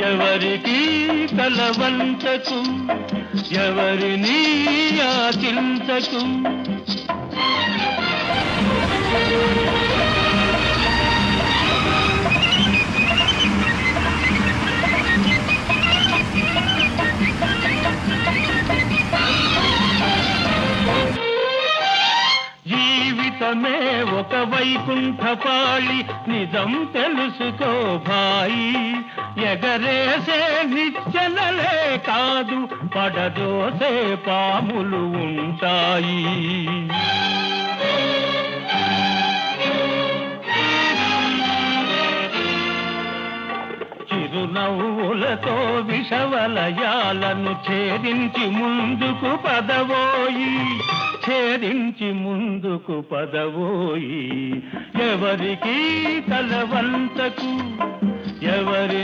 ఎవరికి తలవంచకు, ఎవరిని యాచించకు. జీవితమే ఒక వైకుంఠపాళి, నిజం తెలుసుకో భాయి. ఎగరేసే నిచ్చెనలే కాదు, పడదోసే పాములు ఉంటాయి. చిరునవ్వులతో విషవలయాలను ఛేదించి ముందుకు పదవోయి, ఛేదించి ముందుకు పదవోయి. ఎవరికి తలవంచకు, ఎవరిని